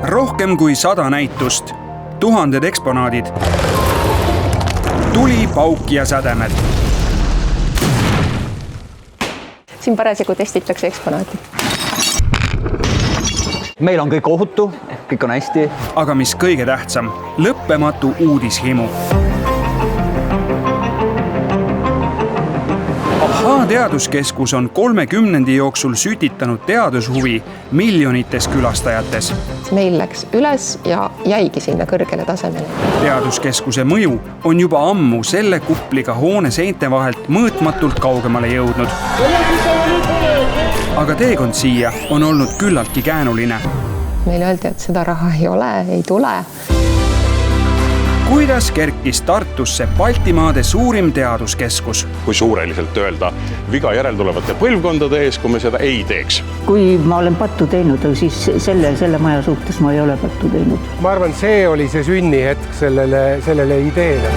Rohkem kui 100 näitust, tuhanded eksponaadid, tuli, pauk ja sädemed. Siin parasjagu testitakse eksponaati. Meil on kõik ohutu, kõik on hästi. Aga mis kõige tähtsam, lõppematu uudishimu. Ahaa teaduskeskus on 30 jooksul sütitanud teadushuvi miljonites külastajates. Meil läks üles ja jäigi sinna kõrgele tasemele. Teaduskeskuse mõju on juba ammu selle kupliga hoone seinte vahelt mõõtmatult kaugemale jõudnud. Aga teekond siia on olnud küllaltki käänuline. Meile öeldi, et seda raha ei ole, ei tule. Kuidas kerkis Tartusse Baltimaade suurim teaduskeskus? Kui suureliselt öelda viga järeltulevate põlvkondade ees, kui me seda ei teeks. Kui ma olen pattu teinud, siis selle maja suhtes ma ei ole pattu teinud. Ma arvan, see oli see sünnihetk sellele ideele.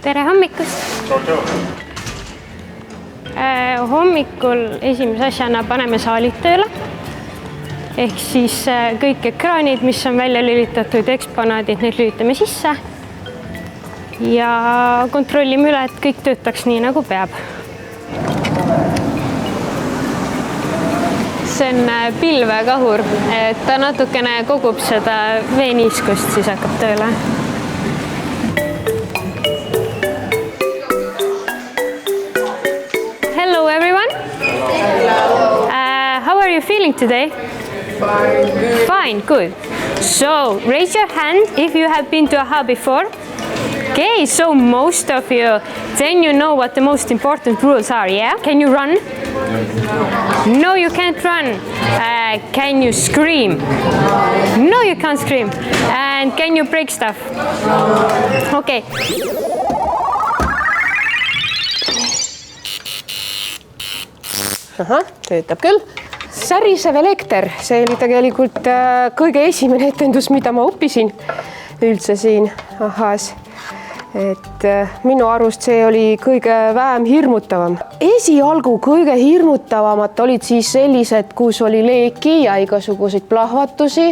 Tere hommikust! Hommikul esimese asjana paneme saalid tööle. Ehk siis kõik ekraanid, mis on välja lülitatud, eksponaadid, need lülitame sisse. Ja kontrollime üle, et kõik töötaks nii, nagu peab. See on pilvekahur. Ta natukene kogub seda veeniiskust, siis hakkab tööle. Hello everyone. Hello. How are you feeling today? Fine, good. Fine, good. So raise your hand if you have been to a hub before. Okay, so most of you, then you know what the most important rules are, yeah? Can you run? No, you can't run. Can you scream? No, you can't scream. And can you break stuff? Okay. Aha, töötab küll. Särisev elekter, see oli tegelikult kõige esimene etendus, mida ma õppisin üldse siin ahas. Et minu arust see oli kõige vähem hirmutavam. Esialgu kõige hirmutavamat olid siis sellised, kus oli leeki ja igasuguseid plahvatusi,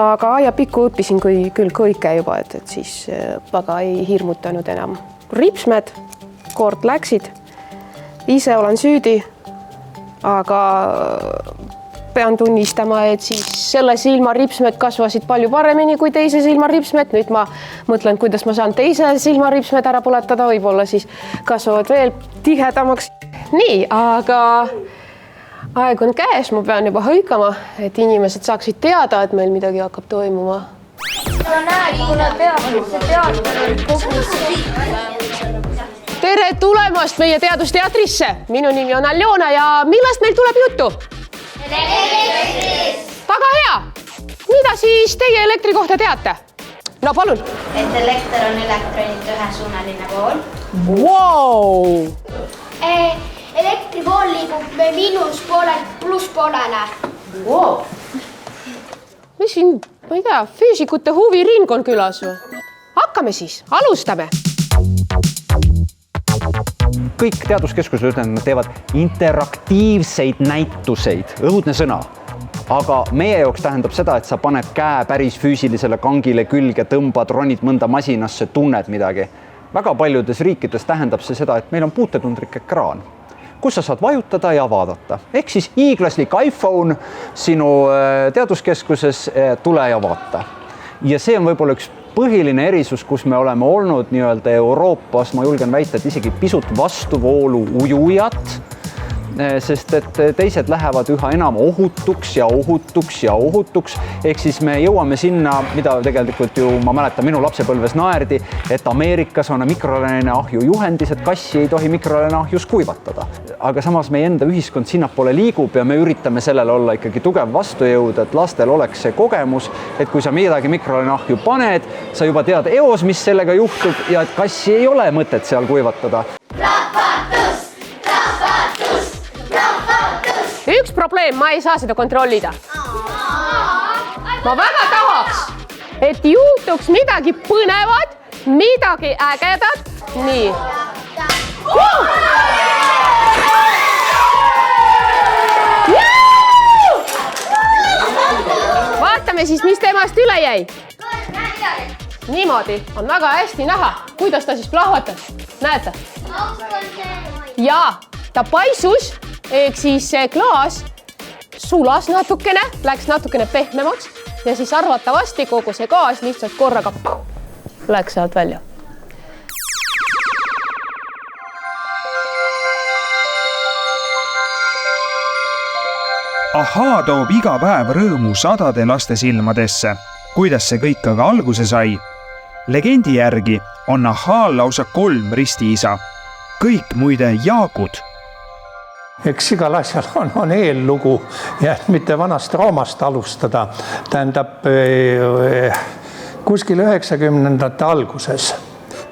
aga ajapikku õppisin küll kõike juba, et siis väga ei hirmutanud enam. Ripsmed kord läksid, ise olen süüdi, aga pean tunnistama, et siis selle silma ripsmed kasvasid palju paremini kui teise silma ripsmed. Nüüd ma mõtlen, kuidas ma saan teise silma ripsmed ära põletada, võib-olla siis kasvavad veel tihedamaks. Nii, aga aeg on käes, ma pean juba hõikama, et inimesed saaksid teada, et meil midagi hakkab toimuma. Tere tulemast meie teadusteatrisse! Minu nimi on Aljona ja millest meil tuleb juttu? Elektrist! Väga hea! Mida siis teie elektri kohta teate? No palun! Et elekter on elektronite ühesuunaline pool. Wow! Elektripool liigub miinuspoolelt plusspoolele. Wow! Mis siin, ma ei tea, füüsikute huviring on külas või? Hakkame siis, alustame! Kõik teaduskeskused ütlevad, nad teevad interaktiivseid näituseid, õudne sõna. Aga meie jaoks tähendab seda, et sa paned käe päris füüsilisele kangile külge, tõmbad, ronid mõnda masinasse, tunned midagi. Väga paljudes riikides tähendab see seda, et meil on puutetundlik ekraan, kus sa saad vajutada ja vaadata. Ehk siis hiiglaslik iPhone sinu teaduskeskuses, tule ja vaata. Ja see on võib-olla üks põhiline erisus, kus me oleme olnud nii-öelda Euroopas, ma julgen väita, et isegi pisut vastuvoolu ujujad, sest et teised lähevad üha enam ohutuks ja ohutuks ja ohutuks. Ehk siis me jõuame sinna, mida tegelikult ju ma mäletan minu lapsepõlves naerdi, et Ameerikas on mikrolaineahju ahju juhendis, et kassi ei tohi mikrolaineahjus kuivatada. Aga samas meie enda ühiskond sinnapoole liigub ja me üritame sellele olla ikkagi tugev vastujõud, et lastel oleks see kogemus, et kui sa midagi mikrolaineahju paned, sa juba tead eos, mis sellega juhtub ja et kassi ei ole mõtet seal kuivatada. Plahvatus! üks probleem, ma ei saa seda kontrollida. Ma väga tahaks, et juhtuks midagi põnevat, midagi ägedat. Nii. Vaatame siis, mis temast üle jäi. Niimoodi on väga hästi näha, kuidas ta siis plahvatas. Näete? Ja ta paisus, ehk siis see klaas sulas natukene, läks natukene pehmemaks ja siis arvatavasti kogu see gaas lihtsalt korraga läks sealt välja. Ahaa toob iga päev rõõmu sadade laste silmadesse. Kuidas see kõik aga alguse sai? Legendi järgi on Ahaal lausa 3 ristiisa. Kõik muide Jaakud. Eks igal asjal on eellugu ja mitte vanast Roomast alustada. Tähendab, kuskil 90ndate alguses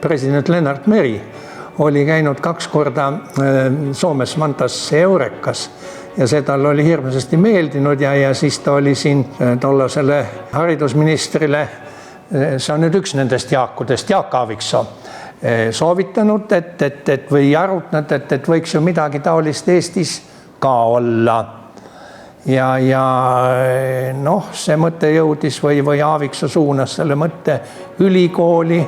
president Lennart Meri oli käinud 2 korda Soomes Vantas Eurekas ja see tal oli hirmsasti meeldinud ja siis ta oli siin tollasele haridusministrile, see on nüüd üks nendest Jaakudest, Jaak Aaviksoo, soovitanud, et või arutanud, et võiks ju midagi taolist Eestis ka olla. Ja noh, see mõte jõudis või Aaviksoo suunas selle mõtte ülikooli.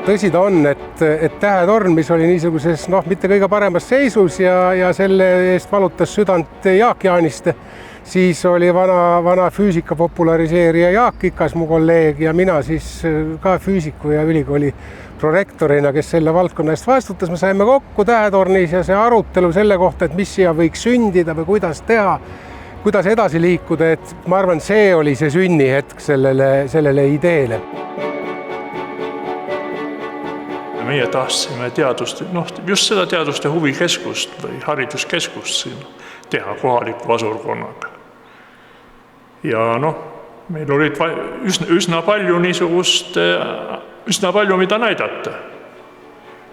Tõsi ta on, et Tähetorn, mis oli niisuguses mitte kõige paremas seisus ja selle eest valutas südant Jaak Jaaniste, siis oli vana füüsika populariseerija Jaak Ikas, mu kolleeg, ja mina siis ka füüsiku ja ülikooli prorektorina, kes selle valdkonna eest vastutas. Me saime kokku Tähetornis ja see arutelu selle kohta, et mis siia võiks sündida või kuidas teha, kuidas edasi liikuda, et ma arvan, see oli see sünnihetk sellele ideele. Meie tahtsime teadust, just seda teaduste huvikeskust või hariduskeskust siin teha kohaliku asurkonnaga. Ja meil olid üsna palju niisugust, üsna palju mida näidata.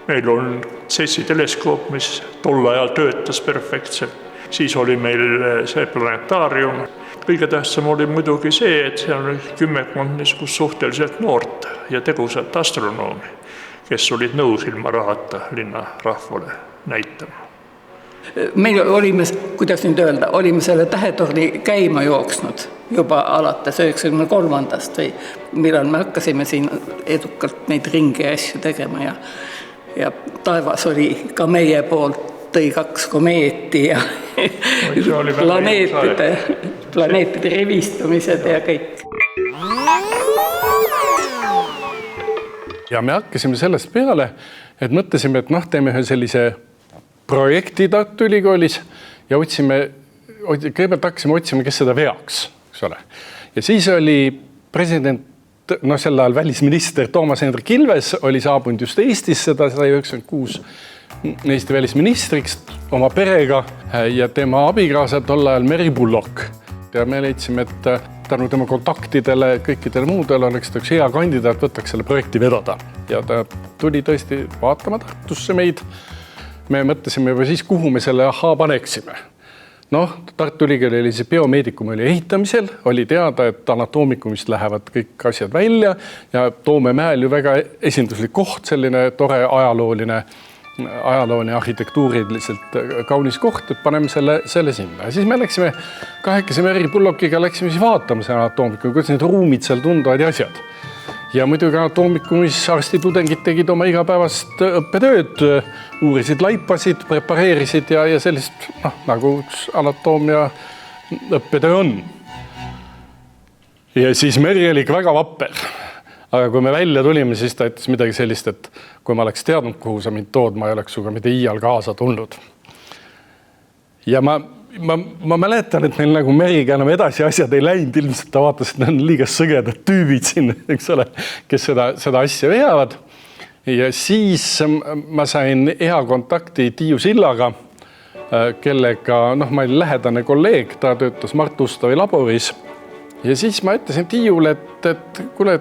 Meil on 7 teleskoop, mis tol ajal töötas perfektselt. Siis oli meil see planetaarium. Kõige tähtsam oli muidugi see, et see on 10 niisugust suhteliselt noort ja tegusat astronoomi, kes olid nõus ilma rahata linna rahvale näitama. Meil olime, kuidas nüüd öelda, olime selle Tähetorni käima jooksnud juba alates 93. või millal me hakkasime siin edukalt neid ringi ja asju tegema ja taevas oli ka meie poolt, tõi 2 komeeti ja planeetide revistumised ja kõik. Ja me hakkasime sellest peale, et mõtlesime, et teeme ühe sellise projekti Tartu Ülikoolis ja kõigepealt hakkasime otsima, kes seda veaks, eks ole. Ja siis oli president, sel ajal välisminister Toomas Hendrik Ilves oli saabunud just Eestisse, ta sai 96 Eesti välisministriks oma perega ja tema abikaasa tol ajal Meri Bullock. Ja me leidsime, et tänu tema kontaktidele, kõikidele muudele oleks ta üks hea kandidaat, võtaks selle projekti vedada. Ja ta tuli tõesti vaatama Tartusse meid. Me mõtlesime juba siis, kuhu me selle paneksime. Tartu Ülikooli oli see biomeedikum oli ehitamisel, oli teada, et anatoomikumist lähevad kõik asjad välja ja Toome mäel ju väga esinduslik koht, selline tore ajalooline arhitektuuriliselt kaunis koht, et paneme selle sinna. Ja siis me läksime kahekesi Meri Bullockiga, läksime siis vaatama see anatoomikum, kuidas need ruumid seal tunduvad ja asjad. Ja muidugi anatoomikumis arstitudengid tegid oma igapäevast õppetööd, uurisid laipasid, prepareerisid ja sellist, nagu üks anatoomia õppetöö on. Ja siis Meri oli väga vapper. Aga kui me välja tulime, siis ta ütles midagi sellist, et kui ma oleks teadnud, kuhu sa mind tood, ma ei oleks suga mitte iial kaasa tulnud. Ja ma mäletan, et meil nagu Meriga enam edasi asjad ei läinud, ilmselt ta vaatas, et on liiga sõgedad tüübid siin, eks ole, kes seda asja veavad. Ja siis ma sain hea kontakti Tiiu Sillaga, kellega ma olin lähedane kolleeg, ta töötas Mart Ustavi laboris. Ja siis ma ütlesin Tiiule, et kuule,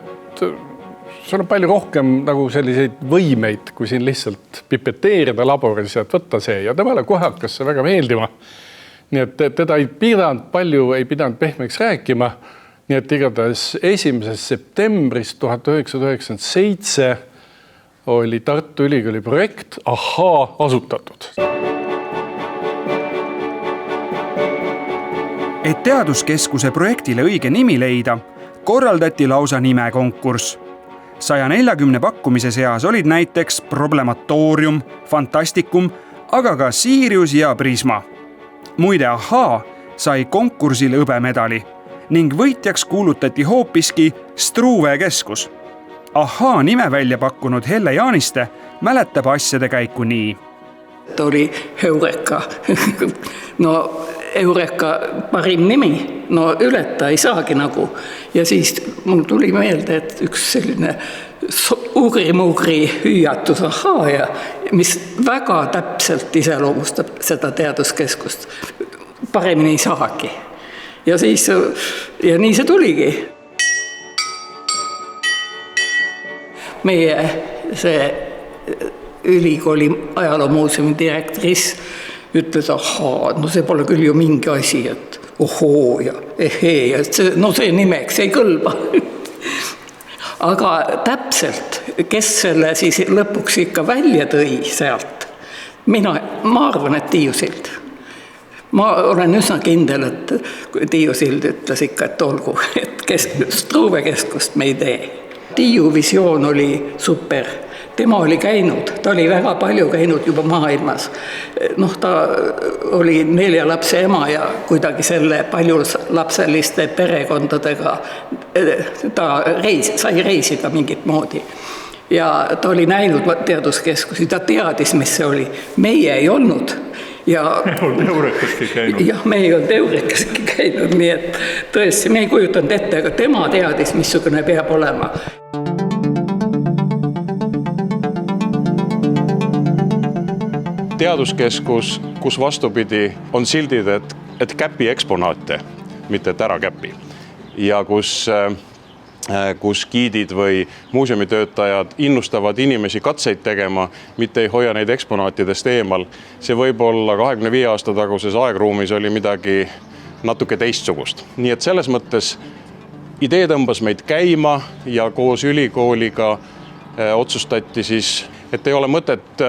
sul on palju rohkem nagu selliseid võimeid, kui siin lihtsalt pipeteerida laboris ja võtta see ja temale kohe hakkas see väga meeldima. Nii et teda ei pidanud pehmeks rääkima. Nii et igatahes 1. septembrist 1997 oli Tartu Ülikooli projekt Ahhaa asutatud. Et teaduskeskuse projektile õige nimi leida, korraldati lausa nimekonkurss. 140 pakkumise seas olid näiteks Problematoorium, Fantastikum, aga ka Sirius ja Prisma. Muide, Ahhaa sai konkursil hõbemedali ning võitjaks kuulutati hoopiski Struve keskus. Ahhaa nime välja pakkunud Helle Jaaniste mäletab asjade käiku nii. Ta oli Eureka. No Eureka parim nimi, no ületa ei saagi nagu. Ja siis mul tuli meelde, et üks selline ugri-mugri hüüatus Ahhaa, mis väga täpselt iseloomustab seda teaduskeskust. Paremini ei saagi. Ja nii see tuligi. Meie see ülikooli ajaloomuuseumi direktris ütles, ahhaa, no see pole küll ju mingi asi, et ohoo ja ehee, ja see nimeks ei kõlba. Aga täpselt, kes selle siis lõpuks ikka välja tõi sealt, ma arvan, et Tiiu Sild. Ma olen üsna kindel, et Tiiu Sild ütles ikka, et olgu, et Struve keskust me ei tee. Tiiu visioon oli super. Tema oli käinud, ta oli väga palju käinud juba maailmas. Ta oli 4 lapse ema ja kuidagi selle paljulapseliste perekondadega ta sai reisida mingit moodi. Ja ta oli näinud teaduskeskusi, ta teadis, mis see oli. Meie ei olnud. Ja me ei olnud Eurekaski käinud. Jah, me ei olnud Eurekaski käinud, nii et tõesti, me ei kujutanud ette, aga tema teadis, missugune peab olema. Teaduskeskus, kus vastupidi on sildid, et käpi eksponaate, mitte et ära käpi. Ja kus giidid või muuseumitöötajad innustavad inimesi katseid tegema, mitte ei hoia neid eksponaatidest eemal. See võib olla 25 aasta taguses aegruumis oli midagi natuke teistsugust. Nii et selles mõttes idee tõmbas meid käima ja koos ülikooliga otsustati siis, et ei ole mõtet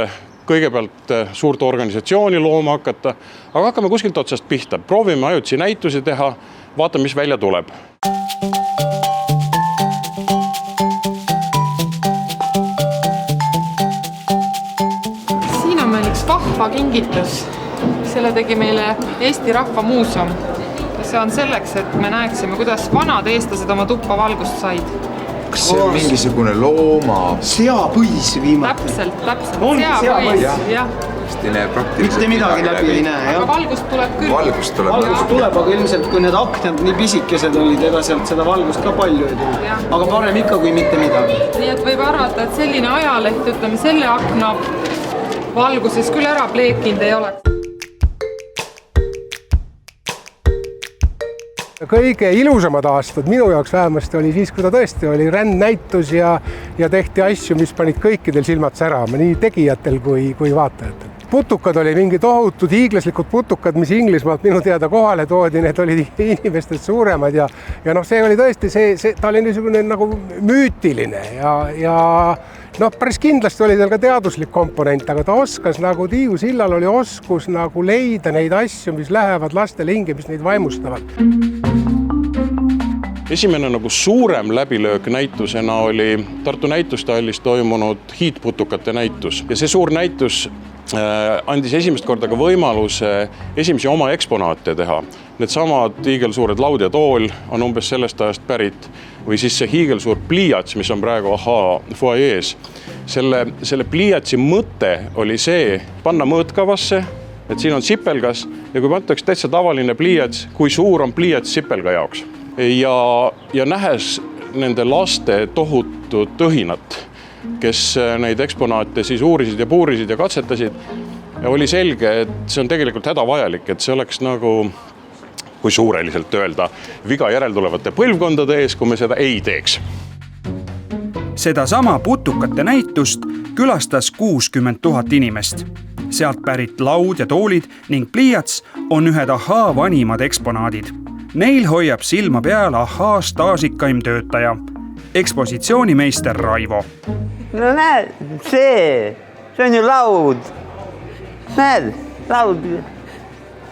kõigepealt suurt organisatsiooni looma hakata, aga hakkame kuskilt otsast pihta. Proovime ajutisi näitusi teha, vaatame, mis välja tuleb. Siin on meil üks vahva kingitus. Selle tegi meile Eesti Rahva Muuseum. See on selleks, et me näeksime, kuidas vanad eestlased oma tuppa valgust said. Kas see on mingisugune looma? Seapõis viimati. Täpselt. Seapõis, jah. Mitte midagi läbi ei näe, jah. Aga valgust tuleb küll. Valgust tuleb, aga ilmselt kui need aknad nii pisikesed olid, ega sealt seda valgust ka palju ei tuli. Aga parem ikka kui mitte midagi. Nii et võib arvata, et selline ajaleht, ütleme, selle akna valguses küll ära pleekinud ei oleks. Kõige ilusamad aastad minu jaoks vähemasti oli siis, kui ta tõesti oli rändnäitus ja tehti asju, mis panid kõikidel silmad särama, nii tegijatel kui vaatajatel. Putukad oli mingi tohutud hiiglaslikud putukad, mis Inglismaalt minu teada kohale toodi, need olid inimestest suuremad ja see oli tõesti, ta oli niisugune nagu müütiline ja päris kindlasti oli tal ka teaduslik komponent, aga ta oskas nagu Tiiu Sillal oli oskus nagu leida neid asju, mis lähevad lastele hinge, mis neid vaimustavad. Esimene nagu suurem läbilöök näitusena oli Tartu näitustehallis toimunud hiidputukate näitus ja see suur näitus andis esimest korda ka võimaluse esimesi oma eksponaate teha. Need samad hiigelsuured laud ja tool on umbes sellest ajast pärit või siis see hiigelsuur pliiats, mis on praegu Ahhaa foajees. Selle pliiatsi mõte oli see panna mõõtkavasse, et siin on sipelgas ja kui pantakse täitsa tavaline pliiats, kui suur on pliiats sipelga jaoks. Ja nähes nende laste tohutut tõhinat, kes neid eksponaate siis uurisid ja puurisid ja katsetasid, oli selge, et see on tegelikult hädavajalik, et see oleks nagu, kui suureliselt öelda, viga järeltulevate põlvkondade ees, kui me seda ei teeks. Seda sama putukate näitust külastas 60 000 inimest. Sealt pärit laud ja toolid ning pliiats on ühed Ahhaa vanimad eksponaadid. Neil hoiab silma peal Ahhaa staažikaim töötaja, ekspositsioonimeister Raivo. No näed, see on ju laud. Näed, laud,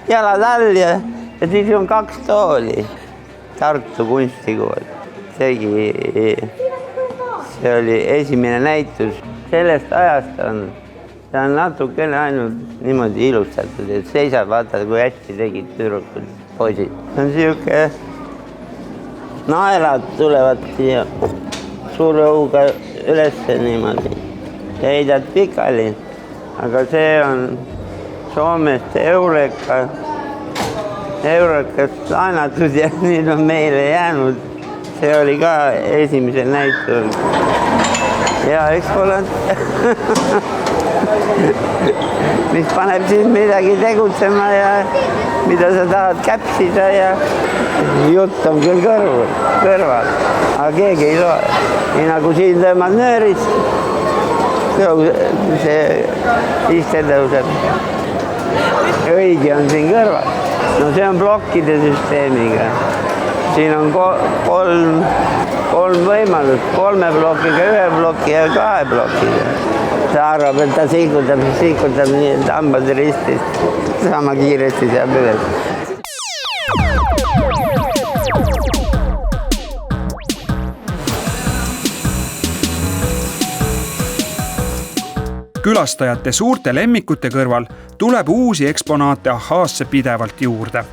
jalad all ja siis on 2 tooli. Tartu kunstikool. See oli esimene näitus. Sellest ajast on natukene ainult niimoodi ilustatud, et seisab, vaata, kui hästi tegid tüdrukud, poisid. See on siuke, naelad tulevad siia suure õuga ülesse niimoodi ja heidad pikali. Aga see on Soomest Eurekast laenatud ja nüüd on meile jäänud. See oli ka esimesel näitul. Ja eksponaat, mis paneb siis midagi tegutsema ja mida sa tahad käpsida ja jutt on küll kõrval, aga keegi ei loe. Nii nagu siin tõmbad nöörist, see iste tõuseb. Õige on siin kõrval. No see on plokkide süsteemiga. Siin on 3 võimalust, 3 plokiga, 1 ploki ja 2 plokiga. Ta arvab, et ta siikutab nii, et hambad ristist sama kiiresti saab üles. Külastajate suurte lemmikute kõrval tuleb uusi eksponaate Ahhaasse pidevalt juurde.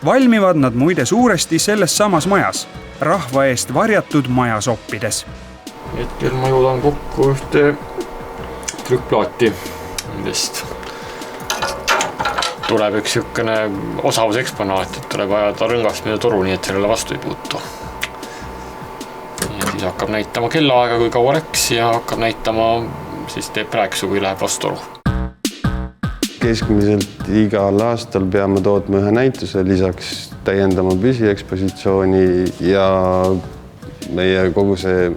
Valmivad nad muide suuresti selles samas majas, rahva eest varjatud majasoppides. Hetkel ma jõudan kokku ühte trükkplaati, millest tuleb üks niisugune osavuseksponaat, et tuleb ajada rõngast mööda toru, nii et sellele vastu ei puutu. Ja siis hakkab näitama kellaaega, kui kaua läks ja hakkab näitama, siis teeb rääksu, kui läheb vastu toru. Keskmiselt igal aastal peame tootma ühe näituse, lisaks täiendama püsiekspositsiooni ja meie kogu see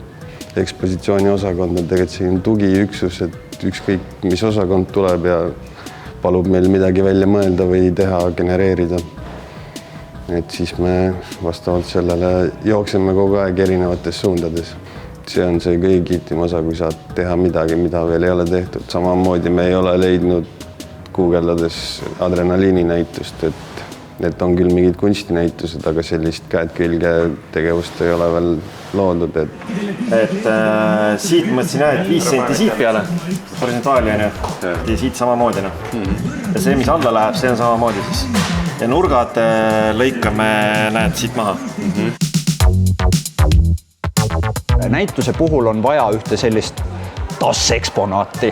ekspositsiooni osakond on tegelikult siin tugiüksus, et ükskõik mis osakond tuleb ja palub meil midagi välja mõelda või teha, genereerida. Et siis me vastavalt sellele jookseme kogu aeg erinevates suundades. See on see kõige kiitim osa, kui saad teha midagi, mida veel ei ole tehtud. Samamoodi me ei ole leidnud guugeldades adrenaliini näitust, et on küll mingid kunstinäitused, aga sellist käed külge tegevust ei ole veel loodud. Et siit mõtlesin jah, et 5 senti siit peale, horisontaali on ju, ja siit samamoodi. Ja see, mis alla läheb, see on samamoodi siis. Ja nurgad lõikame, näed, siit maha. Näituse puhul on vaja ühte sellist TAS-eksponaati,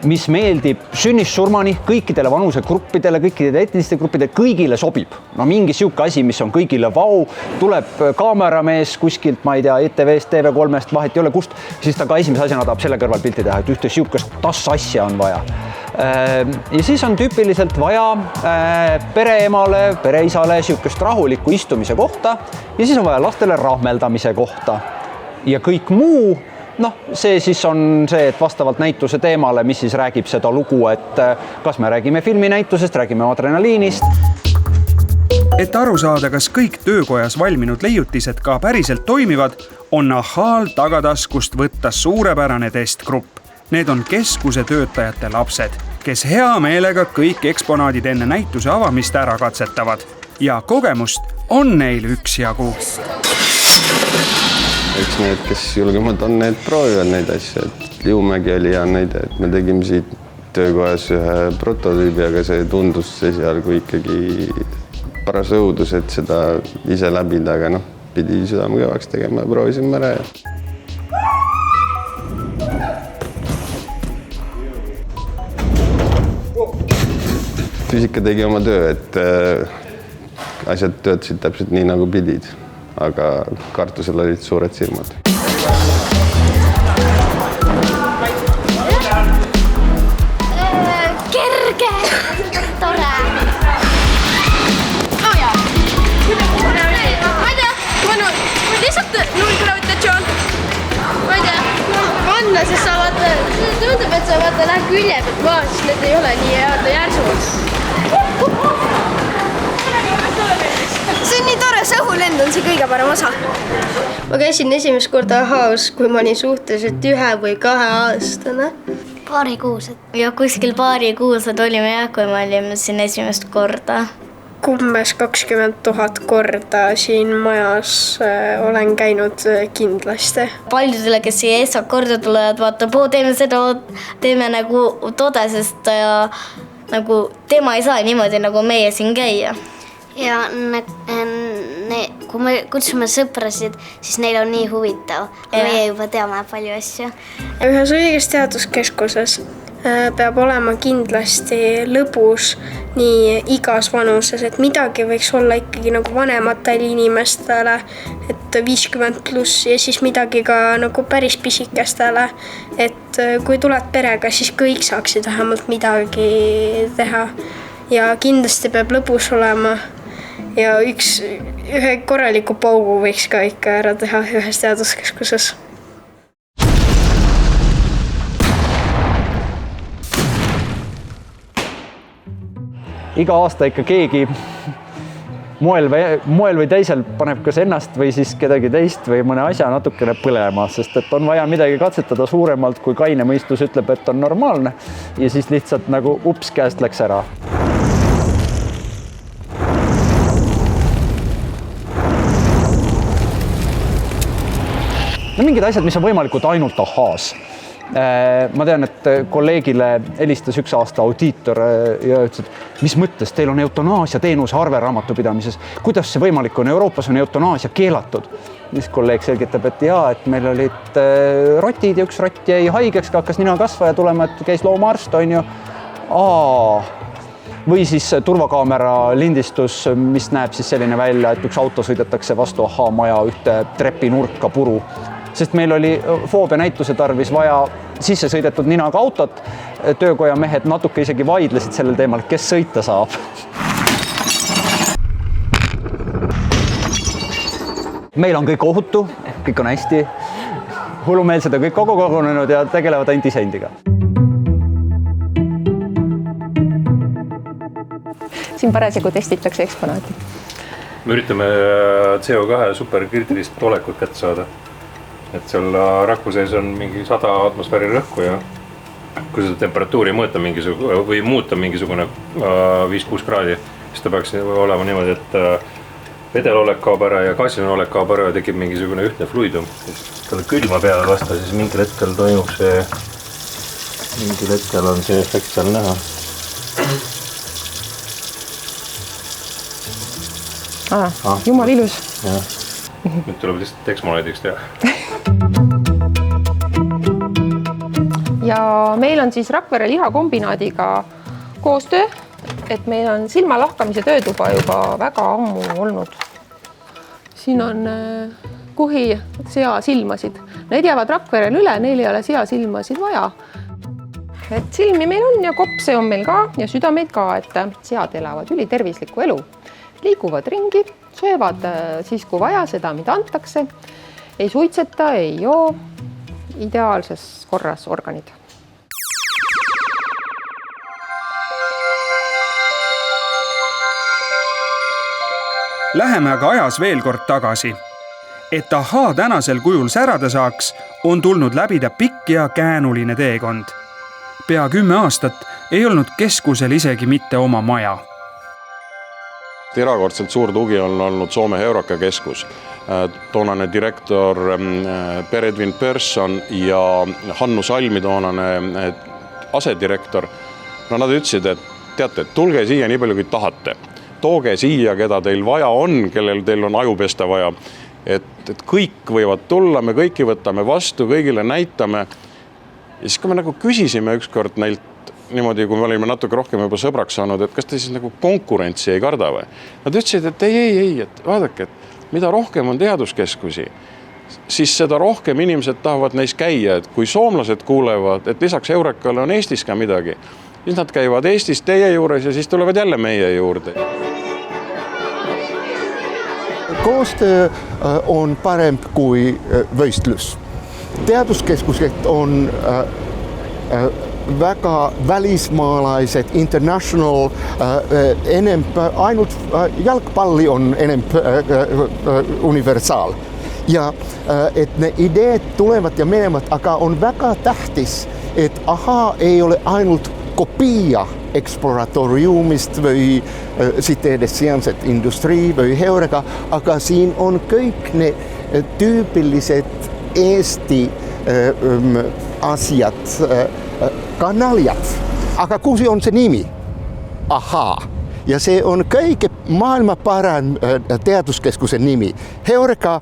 mis meeldib sünnist surmani kõikidele vanusegruppidele, kõikidele etniliste gruppidele, kõigile sobib. No mingi siuke asi, mis on kõigile vau, tuleb kaameramees kuskilt, ma ei tea, ETV-st, TV3-st, vahet ei ole kust, siis ta ka esimese asjana tahab selle kõrval pilti teha, et ühte siukest TAS-asja on vaja. Ja siis on tüüpiliselt vaja pereemale, pereisale siukest rahulikku istumise kohta ja siis on vaja lastele rahmeldamise kohta. Ja kõik muu, see siis on see, et vastavalt näituse teemale, mis siis räägib seda lugu, et kas me räägime filminäitusest, räägime adrenaliinist. Et aru saada, kas kõik töökojas valminud leiutised ka päriselt toimivad, on Ahhaal tagataskust võtta suurepärane testgrupp. Need on keskuse töötajate lapsed, kes hea meelega kõik eksponaadid enne näituse avamist ära katsetavad. Ja kogemust on neil üksjagu. Eks need, kes julgemad on, need proovivad neid asju. Liumägi oli hea näide, et me tegime siit töökojas ühe prototüübi, aga see tundus esialgu ikkagi paras õudus, et seda ise läbida, aga pidi südame kõvaks tegema ja proovisime ära. Füüsika tegi oma töö, et asjad töötasid täpselt nii, nagu pidid. Aga kartusel olid suured silmad. Kerge! Tore! Oh jaa. Ma ei tea, lihtsalt nullgravitatsioon. Ma ei tea. ole, sest sa vaata, tundub, et sa vaata lähed külje pealt maha, siis need ei ole nii head järsud. See on nii tore, see õhulend on see kõige parem osa. Ma käisin esimest korda Ahaos, kui ma olin suhteliselt 1 või 2 aastane. Paarikuused. Ja kuskil paarikuused olime jah, kui me olime siin esimest korda. Umbes 20 000 korda siin majas olen käinud kindlasti. Paljudele, kes siia eestsalt korda tulevad, vaatab, teeme seda, teeme nagu toda, sest nagu tema ei saa niimoodi nagu meie siin käia. Ja kui me kutsume sõprasid, siis neil on nii huvitav. Meie juba teame palju asju. Ühes õiges teaduskeskuses peab olema kindlasti lõbus nii igas vanuses, et midagi võiks olla ikkagi nagu vanematele inimestele, et 50+ ja siis midagi ka nagu päris pisikestele, et kui tuled perega, siis kõik saaksid vähemalt midagi teha ja kindlasti peab lõbus olema ja ühe korraliku paugu võiks ka ikka ära teha ühes teaduskeskuses. Iga aasta ikka keegi moel või teisel paneb kas ennast või siis kedagi teist või mõne asja natukene põlema, sest et on vaja midagi katsetada suuremalt, kui kaine mõistus ütleb, et on normaalne ja siis lihtsalt nagu ups, käest läks ära. No mingid asjad, mis on võimalikud ainult Ahaos. Ma tean, et kolleegile helistas 1 aasta audiitor ja ütles, et mis mõttes teil on eutanaasia teenuse arveraamatupidamises, kuidas see võimalik on, Euroopas on eutanaasia keelatud. Siis kolleeg selgitab, et jaa, et meil olid rotid ja 1 rott jäi haigeks, hakkas nina kasvaja tulema, et käis loomaarst, on ju. Või siis turvakaamera lindistus, mis näeb siis selline välja, et 1 auto sõidetakse vastu Ahaa maja 1 trepinurka puru. Sest meil oli foobia näituse tarvis vaja sisse sõidetud ninaga autot. Töökoja mehed natuke isegi vaidlesid sellel teemal, kes sõita saab. Meil on kõik ohutu, kõik on hästi. Hullumeelsed on kõik kogu kogunenud ja tegelevad ainult iseendiga. Siin parasjagu testitakse eksponaati. Me üritame CO2 superkriitilist olekut kätte saada. Et seal raku sees on mingi 100 atmosfääri rõhku ja kui seda temperatuuri mõõta või muuta mingisugune 5-6 kraadi, siis ta peaks olema niimoodi, et vedelolek kaob ära ja gaasiline olek kaob ära ja tekib mingisugune ühtne fluidum. Talle külma peale lasta, siis mingil hetkel toimub see, mingil hetkel on see efekt seal näha. Jumal ilus. Nüüd tuleb lihtsalt eksmonaadiks teha. Ja meil on siis Rakvere lihakombinaadiga koostöö, et meil on silmalahkamise töötuba juba väga ammu olnud. Siin on kuhi seasilmasid. Need jäävad Rakverel üle, neil ei ole seasilmasid vaja. Et silmi meil on ja kopse on meil ka ja südameid ka, et sead elavad ülitervislikku elu. Liiguvad ringi, söövad siis kui vaja seda, mida antakse. Ei suitseta, ei joo, ideaalses korras organid. Läheme aga ajas veel kord tagasi. Et Ahaa tänasel kujul särada saaks, on tulnud läbida pikk ja käänuline teekond. Pea 10 aastat ei olnud keskusel isegi mitte oma maja. Erakordselt suur tugi on olnud Soome Heureka keskus. Toonane direktor Per Edvin Persson ja Hannu Salmi toonane asedirektor. No nad ütlesid, et teate, tulge siia nii palju kui tahate. Tooge siia, keda teil vaja on, kellel teil on ajupesta vaja. Et kõik võivad tulla, me kõiki võtame vastu, kõigile näitame. Ja siis kui me nagu küsisime ükskord neilt niimoodi, kui me olime natuke rohkem juba sõbraks saanud, et kas te siis nagu konkurentsi ei karda või? Nad ütlesid, et ei, et vaadake, et mida rohkem on teaduskeskusi, siis seda rohkem inimesed tahavad neis käia, et kui soomlased kuulevad, et lisaks Heurekale on Eestis ka midagi, siis nad käivad Eestis teie juures ja siis tulevad jälle meie juurde. Koostöö on parem kui võistlus. teaduskeskused on väga välismaalaiset, international, ainult jalgpalli on universaal. Ja et ne ideet tulevat ja menevät, aga on väga tähtis, että AHA ei ole ainult kopia exploratoriumista või sitten edes sijanset industrii või Heureka, aga siin on kõik ne tyypilliset Eesti asiat, kanaljat. Aga kuusi on se nimi? AHA. Ja se on kaiken maailman paran teaduskeskuksen nimi. Heureka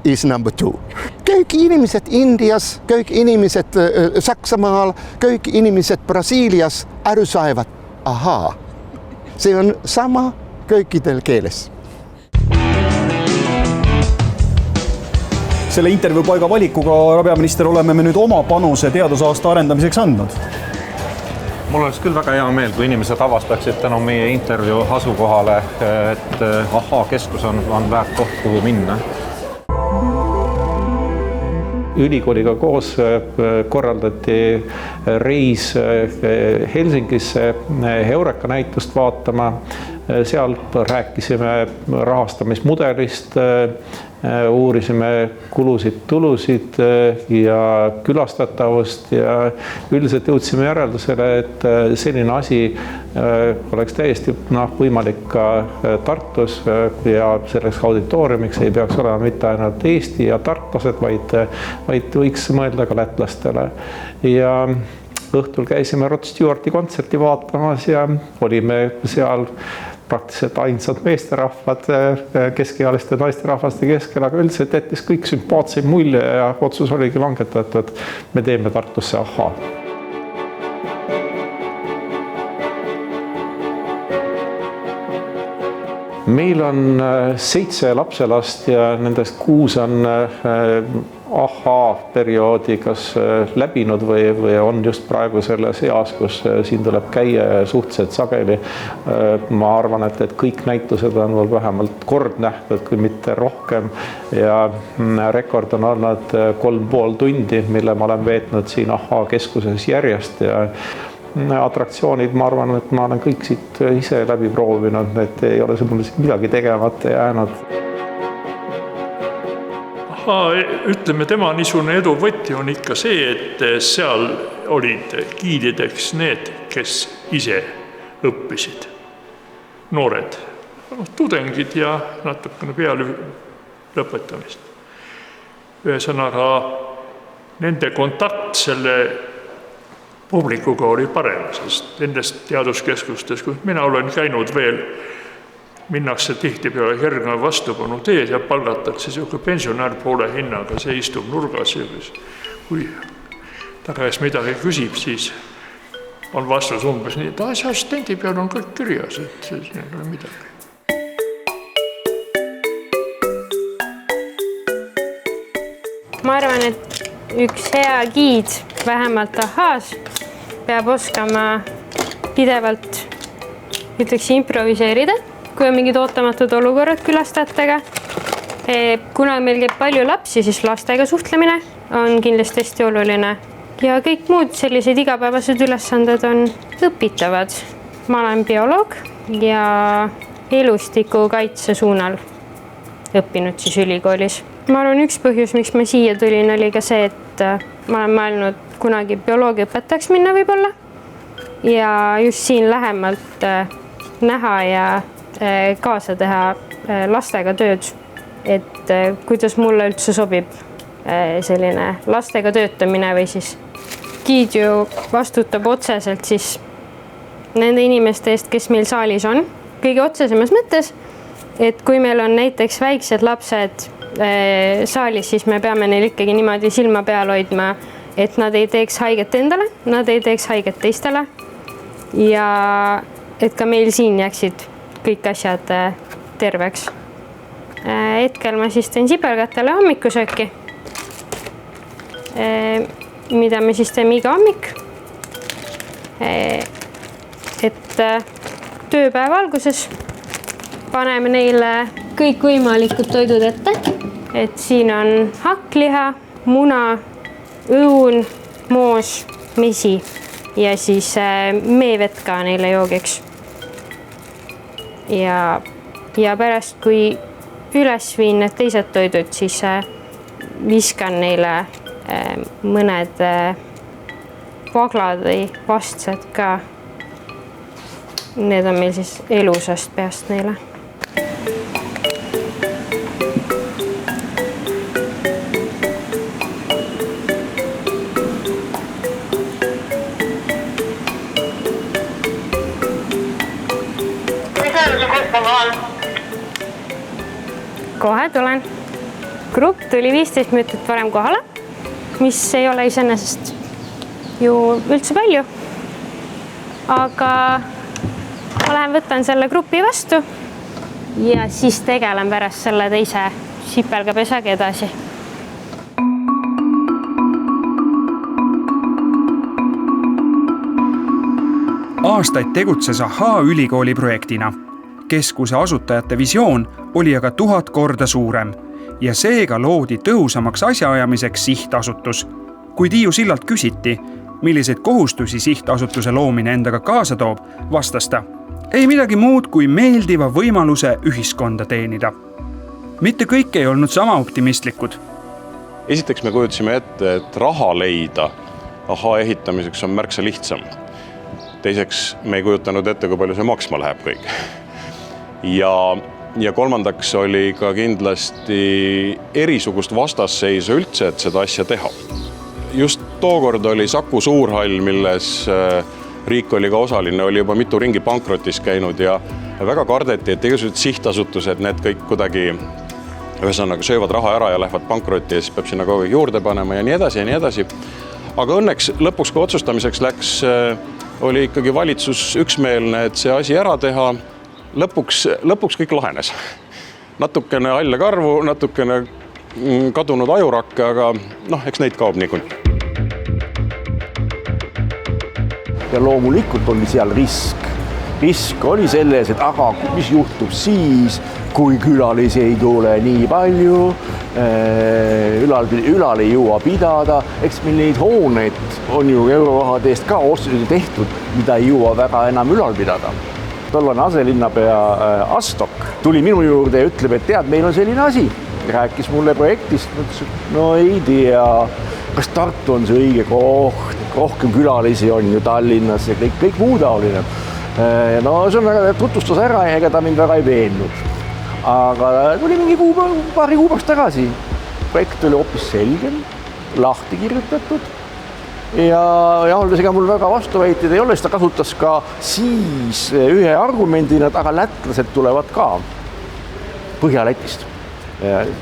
is number 2. Kaikki ihmiset Indias, kaikki ihmiset Saksamaal, kaikki ihmiset Brasilias ärysaivat AHA. Se on sama kõikidel keeles. Selle intervjuu paiga valikuga, härra peaminister, oleme me nüüd oma panuse teadusaasta arendamiseks andnud. Mul oleks küll väga hea meel, kui inimesed avastaksid tänu meie intervjuu asukohale, et AHA keskus on väärt koht, kuhu minna. Ülikooliga koos korraldati reis Helsingisse Heureka näitust vaatama. Seal rääkisime rahastamismudelist, uurisime kulusid-tulusid ja külastatavust ja üldiselt jõudsime järeldusele, et selline asi oleks täiesti võimalik ka Tartus ja selleks auditooriumiks ei peaks olema mitte ainult Eesti ja tartlased, vaid võiks mõelda ka lätlastele. Ja õhtul käisime Rod Stewarti kontserti vaatamas ja olime seal praktiliselt ainsad meesterahvad keskealiste naisterahvaste keskel, aga üldiselt jättis kõik sümpaatseid mulje ja otsus oligi langetatud, me teeme Tartusse AHA. Meil on 7 lapselast ja nendest 6 on AHA perioodi kas läbinud või on just praegu selles eas, kus siin tuleb käia suhteliselt sageli. Ma arvan, et kõik näitused on mul vähemalt kord nähtud, kui mitte rohkem. Ja rekord on olnud 3,5 tundi, mille ma olen veetnud siin AHA keskuses järjest. Ja atraktsioonid, ma arvan, et ma olen kõik siit ise läbi proovinud, et ei ole see mulle midagi tegemata jäänud. Ütleme, tema niisugune edu võti on ikka see, et seal olid giidideks need, kes ise õppisid. Noored tudengid ja natukene peale lõpetamist. Ühesõnaga, nende kontakt selle publikuga oli parem, sest nendest teaduskeskustes, kus mina olen käinud veel, minnakse tihti peale Järgna vastupanu teed ja palgatakse siuke pensionär poole hinnaga, see istub nurgas ja kui ta käes midagi küsib, siis on vastus umbes nii, et see assistendi peal on kõik kirjas, et see ei ole midagi. Ma arvan, et üks hea giid, vähemalt AHA-s, peab oskama pidevalt improviseerida, kui on mingid ootamatud olukorrad külastajatega. Kuna meil käib palju lapsi, siis lastega suhtlemine on kindlasti hästi oluline. Ja kõik muud sellised igapäevased ülesanded on õpitavad. Ma olen bioloog ja elustiku kaitse suunal õppinud siis ülikoolis. Ma arvan, üks põhjus, miks ma siia tulin, oli ka see, et ma olen mõelnud kunagi bioloogia õpetajaks minna võib-olla. Ja just siin lähemalt näha ja kaasa teha lastega tööd, et kuidas mulle üldse sobib selline lastega töötamine või siis giid ju vastutab otseselt siis nende inimeste eest, kes meil saalis on. Kõige otsesemas mõttes, et kui meil on näiteks väiksed lapsed saalis, siis me peame neil ikkagi niimoodi silma peal hoidma, et nad ei teeks haiget endale, nad ei teeks haiget teistele ja et ka meil siin jääksid kõik asjad terveks. Hetkel ma siis teen sipelgatele hommikusööki, mida me siis teeme iga hommik. Et tööpäeva alguses paneme neile kõik võimalikud toidud ette. Et siin on hakkliha, muna, õun, moos, mesi ja siis meevett ka neile joogiks. Ja pärast, kui üles viin need teised toidud, siis viskan neile mõned vaglad või vastsed ka. Need on meil siis elusast peast neile. Kohe tulen. Grupp tuli 15 minutit varem kohale, mis ei ole iseenesest ju üldse palju. Aga ma lähen võtan selle grupi vastu ja siis tegelen pärast selle teise sipelgapesaga edasi. Aastaid tegutses Ahhaa ülikooli projektina. Keskuse asutajate visioon oli aga 1000 korda suurem ja seega loodi tõhusamaks asjaajamiseks sihtasutus. Kui Tiiu Sillalt küsiti, milliseid kohustusi sihtasutuse loomine endaga kaasa toob, vastas ta, ei midagi muud kui meeldiva võimaluse ühiskonda teenida. Mitte kõik ei olnud sama optimistlikud. Esiteks me kujutasime ette, et raha leida Ahhaa ehitamiseks on märksa lihtsam. Teiseks me ei kujutanud ette, kui palju see maksma läheb kõik. Ja kolmandaks oli ka kindlasti erisugust vastasseisu üldse, et seda asja teha. Just tookord oli Saku Suurhall, milles riik oli ka osaline, oli juba mitu ringi pankrotis käinud ja väga kardeti, et igasugused sihtasutused, need kõik kuidagi ühesõnaga söövad raha ära ja lähevad pankrotti ja siis peab sinna kogu aeg juurde panema ja nii edasi ja nii edasi. Aga õnneks lõpuks, kui otsustamiseks läks, oli ikkagi valitsus üksmeelne, et see asi ära teha. Lõpuks kõik lahenes. Natukene halle karvu, natukene kadunud ajurakke, aga eks neid kaob niikuinii. Ja loomulikult oli seal risk. Risk oli selles, et aga mis juhtub siis, kui külalisi ei tule nii palju, ülal ei jõua pidada. Eks meil neid hooneid on ju eurorahade eest ka tehtud, mida ei jõua väga enam ülal pidada. Tollane aselinnapea Astok tuli minu juurde ja ütleb, et tead, meil on selline asi. Rääkis mulle projektist, no ei tea, kas Tartu on see õige koht, rohkem külalisi on ju Tallinnas ja kõik muu taoline. No see on väga tutvustas ära ja ega ta mind väga ei veennud. Aga tuli mingi paari kuubaks tagasi. Projekt oli hoopis selgem, lahti kirjutatud. Ja ega mul väga vastuväiteid ei ole, seda kasutas ka siis ühe argumendina, aga lätlased tulevad ka Põhja-Lätist.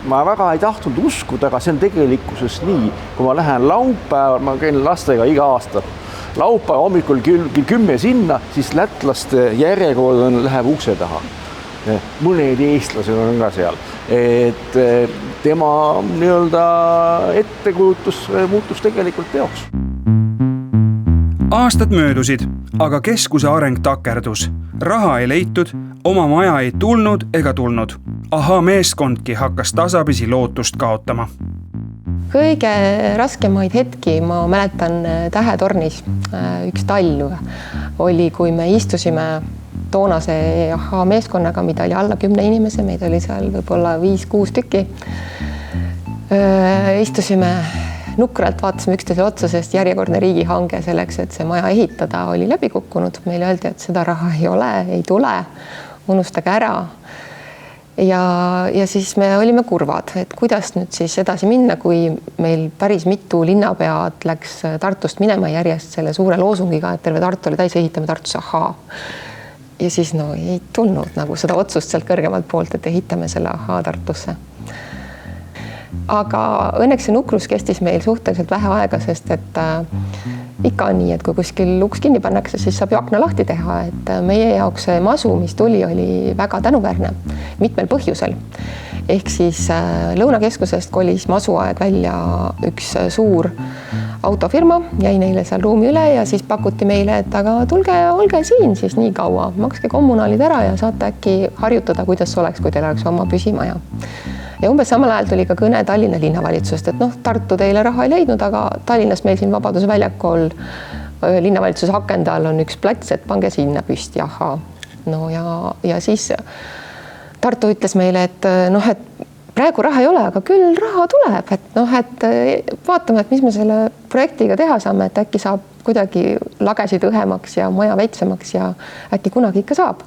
Ma väga ei tahtnud uskuda, aga see on tegelikkuses nii. Kui ma lähen laupäeval, ma käin lastega iga aasta, laupäeval hommikul kell 10 sinna, siis lätlaste järjekord läheb ukse taha. Mõned eestlased on ka seal. Et tema ettekujutus muutus tegelikult teoks. Aastad möödusid, aga keskuse areng takerdus. Raha ei leitud, oma maja ei tulnud ega tulnud. Ahhaa meeskondki hakkas tasapisi lootust kaotama. Kõige raskemaid hetki ma mäletan Tähetornis üks talv oli, kui me istusime toonase Ahhaa meeskonnaga, mida oli alla 10 inimese, meid oli seal võib-olla 5-6 tükki. Istusime nukralt, vaatasime üksteisele otsa, sest järjekordne riigihange selleks, et see maja ehitada oli läbi kukkunud. Meile öeldi, et seda raha ei ole, ei tule, unustage ära. Ja siis me olime kurvad, et kuidas nüüd siis edasi minna, kui meil päris mitu linnapead läks Tartust minema järjest selle suure loosungiga, et terve Tartu oli täis, ehitame Tartus Ahhaa. Ja siis ei tulnud nagu seda otsust sealt kõrgemalt poolt, et ehitame selle Ahhaa Tartusse. Aga õnneks see nukrus kestis meil suhteliselt vähe aega, sest et ikka on nii, et kui kuskil uks kinni pannakse, siis saab ju akna lahti teha. Et meie jaoks see masu, mis tuli, oli väga tänuväärne mitmel põhjusel. Ehk siis Lõunakeskusest kolis masuaeg välja üks suur autofirma, jäi neile seal ruumi üle ja siis pakuti meile, et aga tulge, olge siin siis nii kaua, makske kommunaalid ära ja saate äkki harjutada, kuidas oleks, kui teil oleks oma püsimaja. ja umbes samal ajal tuli ka kõne Tallinna linnavalitsusest, et Tartu teile raha ei leidnud, aga Tallinnas meil siin Vabaduse väljakul linnavalitsuse akende all on üks plats, et pange sinna püsti, ahaa. No ja siis Tartu ütles meile, et praegu raha ei ole, aga küll raha tuleb, et vaatame, et mis me selle projektiga teha saame, et äkki saab kuidagi lagesid õhemaks ja maja väiksemaks ja äkki kunagi ikka saab.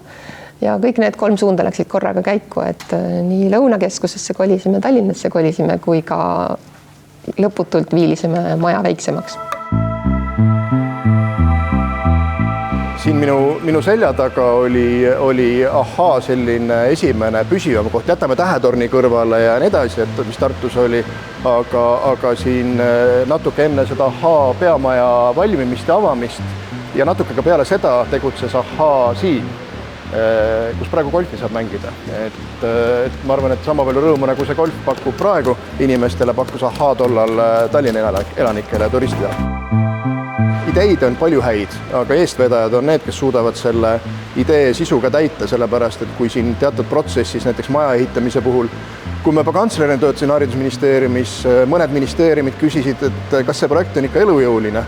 Ja kõik need 3 suunda läksid korraga käiku, et nii Lõunakeskusesse kolisime, Tallinnasse kolisime, kui ka lõputult viilisime maja väiksemaks. Siin minu selja taga oli ahaa selline esimene püsivam koht, jätame Tähetorni kõrvale ja nii edasi, et mis Tartus oli, aga siin natuke enne seda ahaa peamaja valmimist ja avamist ja natuke ka peale seda tegutses ahaa siin, kus praegu golfi saab mängida. Et ma arvan, et sama palju rõõmu, nagu see golf pakub praegu inimestele, pakkus ahaa tollal Tallinna elanikele ja turistidele. Ideid on palju häid, aga eestvedajad on need, kes suudavad selle idee sisuga täita, sellepärast, et kui siin teatud protsessis, näiteks maja ehitamise puhul, kui ma juba kantslerina töötasin haridusministeeriumis, mõned ministeeriumid küsisid, et kas see projekt on ikka elujõuline,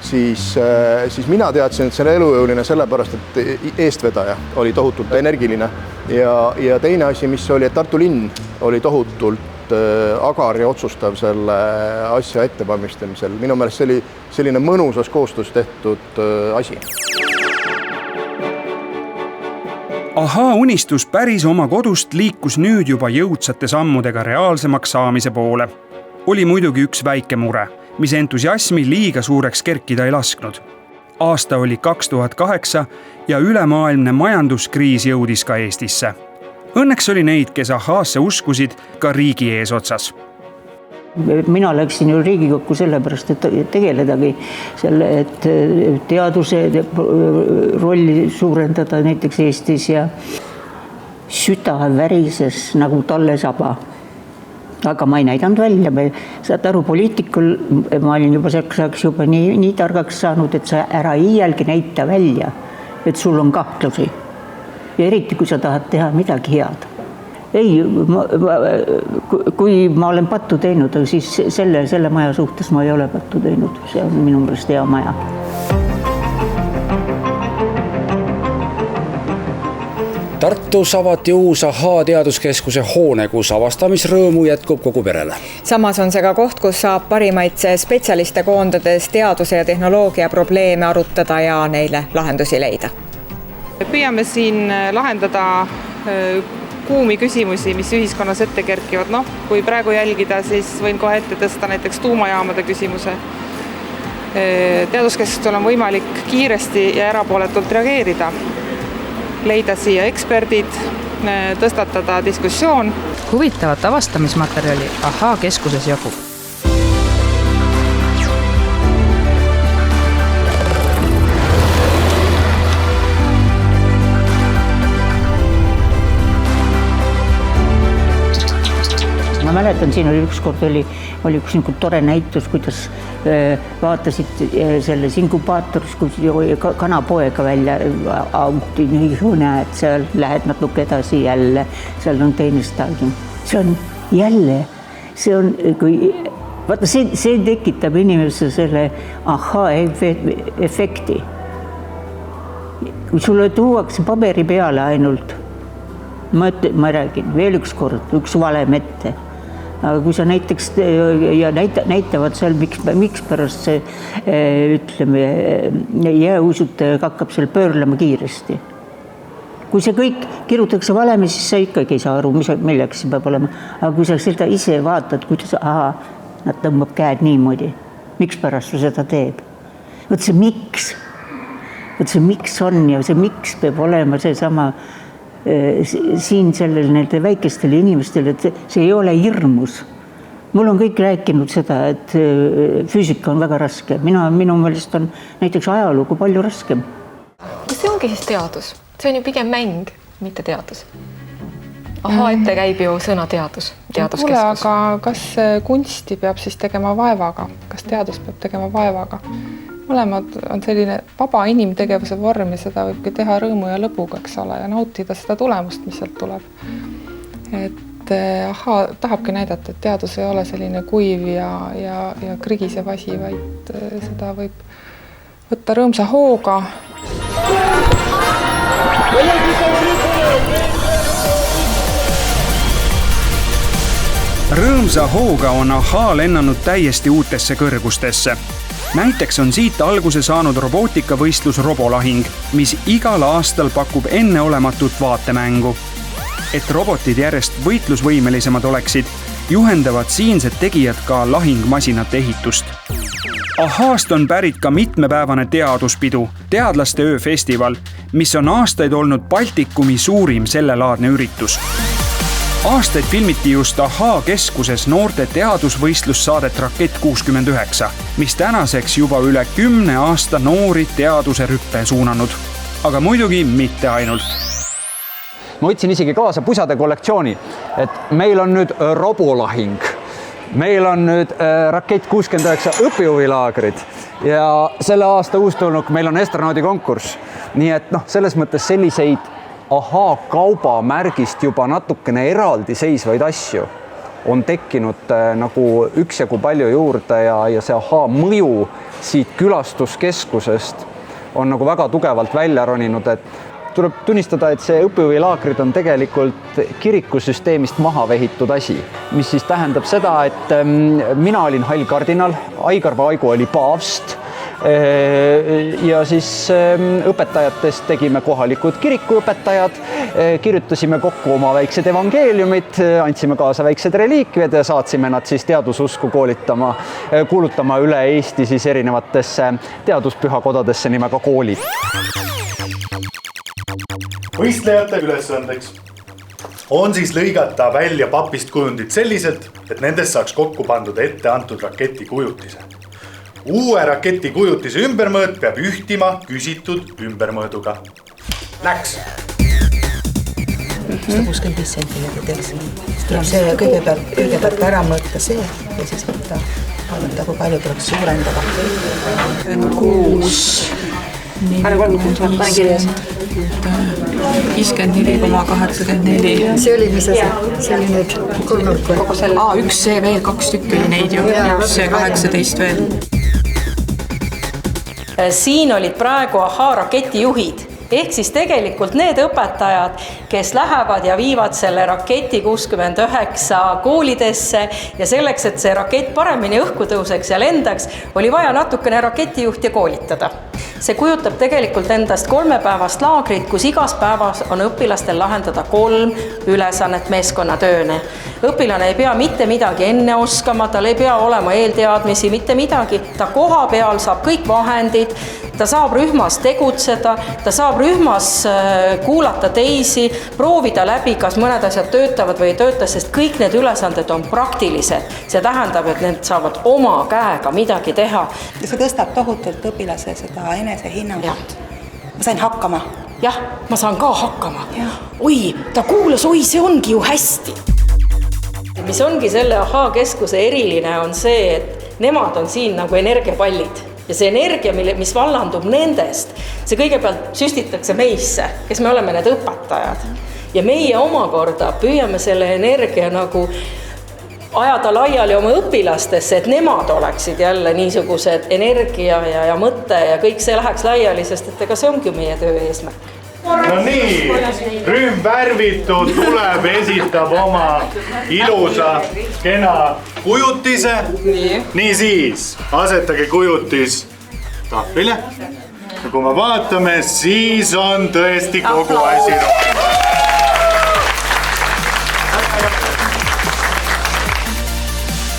siis mina teadsin, et see on elujõuline sellepärast, et eestvedaja oli tohutult energiline ja teine asi, mis oli, et Tartu linn oli tohutult agar ja otsustav selle asja ettevalmistamisel. Minu meelest see oli selline mõnusas koostöös tehtud asi. Ahaa unistus päris oma kodust liikus nüüd juba jõudsate sammudega reaalsemaks saamise poole. Oli muidugi üks väike mure, mis entusiasmi liiga suureks kerkida ei lasknud. Aasta oli 2008 ja ülemaailmne majanduskriis jõudis ka Eestisse. Õnneks oli neid, kes ahaasse uskusid ka riigi eesotsas. Mina läksin ju Riigikokku sellepärast, et tegeledagi selle, et teaduse rolli suurendada näiteks Eestis ja süda värises nagu tallesaba. Aga ma ei näidanud välja. Saad aru, poliitikul ma olin juba selleks juba nii targaks saanud, et sa ära iialgi näita välja, et sul on kahtlusi. Ja eriti, kui sa tahad teha midagi head. Ei, kui ma olen pattu teinud, siis selle maja suhtes ma ei ole pattu teinud. See on minu meelest hea maja. Tartus avati uus ahaa teaduskeskuse hoone, kus avastamisrõõmu jätkub kogu perele. Samas on see ka koht, kus saab parimaid spetsialiste koondades teaduse ja tehnoloogia probleeme arutada ja neile lahendusi leida. Püüame siin lahendada kuumi küsimusi, mis ühiskonnas ette kerkivad. Kui praegu jälgida, siis võin kohe ette tõsta näiteks tuumajaamade küsimuse. Teaduskeskustel on võimalik kiiresti ja erapooletult reageerida. Leida siia eksperdid, tõstatada diskussioon. Huvitavat avastamismaterjali ahaa keskuses jagub. Ma mäletan, siin oli ükskord oli üks tore näitus, kuidas vaatasid selles inkubaatoris, kui kanapoega välja auti, nii näed, seal lähed natuke edasi jälle, seal on teine staadium. See on jälle, see tekitab inimesse selle ahaa efekti. Kui sulle tuuakse paberi peale ainult, ma räägin veel üks kord, üks valem ette. Aga kui sa näiteks ja näitavad seal, miks pärast see, ütleme, jääusutaja hakkab seal pöörlema kiiresti. Kui see kõik kirjutatakse valemi, siis sa ikkagi ei saa aru, milleks see peab olema. Aga kui sa seda ise vaatad, kuidas nad tõmbab käed niimoodi, miks pärast su seda teeb. Võt see miks on ja see miks peab olema see sama siin sellel nende väikestele inimestele, et see ei ole hirmus. Mul on kõik rääkinud seda, et füüsika on väga raske. Minu meelest on näiteks ajalugu palju raskem. Kas see ongi siis teadus? See on ju pigem mäng, mitte teadus. Ahaa, ette käib ju sõna teadus, teaduskeskus. Aga kas kunsti peab siis tegema vaevaga? Kas teadus peab tegema vaevaga? Mõlemad on selline vaba inimtegevuse vorm ja seda võibki teha rõõmu ja lõbuga, eks ole, ja nautida seda tulemust, mis sealt tuleb. Et et ahhaa tahabki näidata, et teadus ei ole selline kuiv ja krigisev asi, vaid seda võib võtta rõõmsa hooga. Rõõmsa hooga on ahhaa lennanud täiesti uutesse kõrgustesse. Näiteks on siit alguse saanud robootikavõistlus Robolahing, mis igal aastal pakub enneolematut vaatemängu. Et robotid järjest võitlusvõimelisemad oleksid, juhendavad siinsed tegijad ka lahingmasinate ehitust. Ahhaast on pärit ka mitmepäevane teaduspidu, teadlaste ööfestival, mis on aastaid olnud Baltikumi suurim sellelaadne üritus. Aastaid filmiti just Ahhaa keskuses noorte teadusvõistlussaadet Rakett 69, mis tänaseks juba üle 10 aasta noori teaduse rüppe suunanud. Aga muidugi mitte ainult. Ma võtsin isegi kaasa pusade kollektsiooni, et meil on nüüd Robolahing. Meil on nüüd Rakett 69 õpihuvilaagrid ja selle aasta uustulnuk meil on astronaudi konkurss. Nii et selles mõttes selliseid ahhaa kaubamärgist juba natukene eraldi seisvaid asju on tekkinud nagu üksjagu palju juurde ja see ahhaa mõju siit külastuskeskusest on nagu väga tugevalt välja roninud, et tuleb tunnistada, et see õpihuvilaagrid on tegelikult kirikusüsteemist maha vehitud asi, mis siis tähendab seda, et mina olin hall kardinal, Aigar Vaigu oli paavst ja siis õpetajatest tegime kohalikud kirikuõpetajad, kirjutasime kokku oma väiksed evangeeliumid, andsime kaasa väiksed reliikviad ja saatsime nad siis teadususku kuulutama üle Eesti siis erinevatesse teaduspühakodadesse nimega koolid. Võistlejate ülesandeks on siis lõigata välja papist kujundid selliselt, et nendest saaks kokku pandud ette antud raketi kujutise. Uue raketi kujutise ümbermõõt peab ühtima küsitud ümbermõõduga. Läks! 165 sentimeetrit. Tuleb see kõigepealt ära mõõta see ja siis võtta, vaadata, kui palju tuleks suurendada. 54,84. See oli mis asi? See oli nüüd kolmnurk või? Üks see veel, 2 tükki oli neid ju, see 18 veel. Siin olid praegu ahhaa raketijuhid, ehk siis tegelikult need õpetajad, kes lähevad ja viivad selle raketi 69 koolidesse ja selleks, et see rakett paremini õhku tõuseks ja lendaks, oli vaja natukene raketijuhti koolitada. See kujutab tegelikult endast 3-päevast laagrit, kus igas päevas on õpilastel lahendada 3 ülesannet meeskonnatööne. Õpilane ei pea mitte midagi enne oskama, tal ei pea olema eelteadmisi, mitte midagi. Ta koha peal saab kõik vahendid, ta saab rühmas tegutseda, ta saab rühmas kuulata teisi, proovida läbi, kas mõned asjad töötavad või ei tööta, sest kõik need ülesanded on praktilised. See tähendab, et need saavad oma käega midagi teha. Ja see tõstab tohutult õpilase seda enesehinnangut. Ma sain hakkama. Jah, ma saan ka hakkama. Oi, ta kuulas, oi, see ongi ju hästi. Mis ongi selle ahhaa keskuse eriline on see, et nemad on siin nagu energiapallid. Ja see energia, mis vallandub nendest, see kõigepealt süstitakse meisse, kes me oleme need õpetajad. Ja meie omakorda püüame selle energia nagu ajada laiali oma õpilastesse, et nemad oleksid jälle niisugused energia ja mõtte ja kõik see läheks laiali, sest et ega see ongi meie töö eesmärk. No nii, rühm värvitud tuleb, esitab oma ilusa, kena kujutise. Nii siis, asetage kujutis tahvile. Ja kui me vaatame, siis on tõesti kogu asi.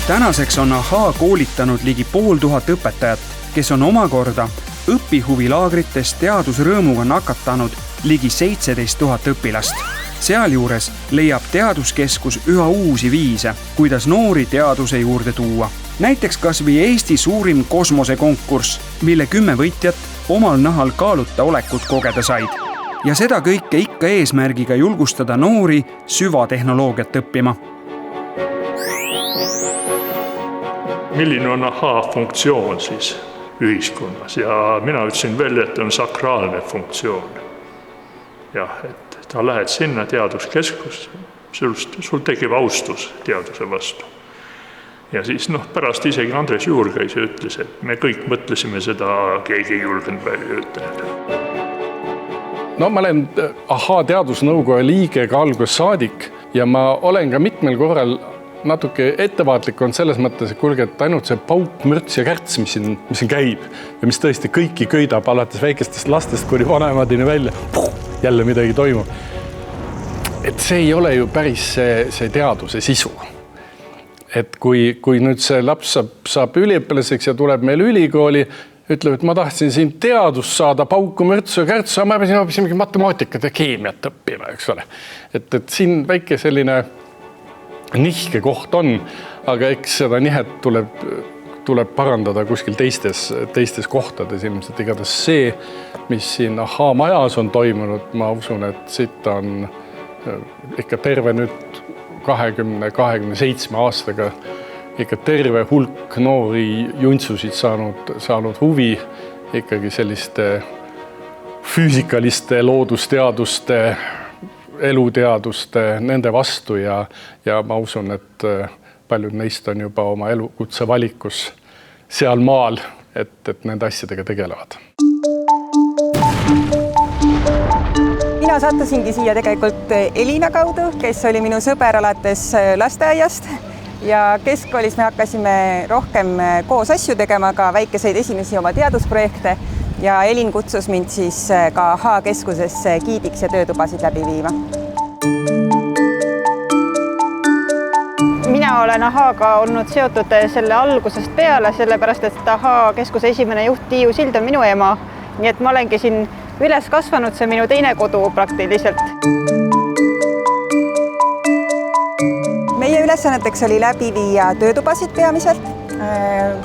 Tänaseks on ahhaa koolitanud ligi 500 õpetajat, kes on omakorda õpihuvilaagrites teadusrõõmuga nakatanud ligi 17 000 õpilast. Sealjuures leiab teaduskeskus üha uusi viise, kuidas noori teaduse juurde tuua. Näiteks kas või Eesti suurim kosmosekonkurss, mille 10 võitjat omal nahal kaaluta olekut kogeda said. Ja seda kõike ikka eesmärgiga julgustada noori süvatehnoloogiat õppima. Milline on ahhaa funktsioon siis ühiskonnas ja mina ütlesin välja, et on sakraalne funktsioon. Jah, et ta lähed sinna teaduskeskusse, sul tekib austus teaduse vastu. Ja siis pärast isegi Andres Juur käis ja ütles, et me kõik mõtlesime seda, keegi ei julgenud välja ütelda. No ma olen Ahaa teadusnõukoja liige ka algusest saadik ja ma olen ka mitmel korral natuke ettevaatlik on selles mõttes, et kuulge, et ainult see pauk, mürts ja kärts, mis siin käib ja mis tõesti kõiki köidab alates väikestest lastest kuni vanemadini välja, jälle midagi toimub. Et see ei ole ju päris see teaduse sisu. Et kui nüüd see laps saab üliõpilaseks ja tuleb meil ülikooli, ütleb, et ma tahtsin siin teadust saada, pauku, mürtsu ja kärtsu, ma peasin hoopis mingi matemaatikat ja keemiat õppima, eks ole. Et siin väike selline nihke koht on, aga eks seda nihet tuleb parandada kuskil teistes kohtades ilmselt. Igatahes see, mis siin Ahaa majas on toimunud, ma usun, et siit on ikka terve nüüd 20-27 aastaga ikka terve hulk noori juntsusid saanud huvi ikkagi selliste füüsikaliste, loodusteaduste, eluteaduste, nende vastu ja ma usun, et paljud neist on juba oma elukutse valikus seal maal, et nende asjadega tegelevad. Mina sattusingi siia tegelikult Elina kaudu, kes oli minu sõber alates lasteaiast ja keskkoolis me hakkasime rohkem koos asju tegema, ka väikeseid esimesi oma teadusprojekte ja Elin kutsus mind siis ka Ahaa keskusesse giidiks ja töötubasid läbi viima. Mina olen Ahaaga olnud seotud selle algusest peale, sellepärast et Ahaa keskuse esimene juht Tiiu Sild on minu ema, nii et ma olengi siin üles kasvanud, see minu teine kodu praktiliselt. Meie ülesanneteks oli läbi viia töötubasid peamiselt.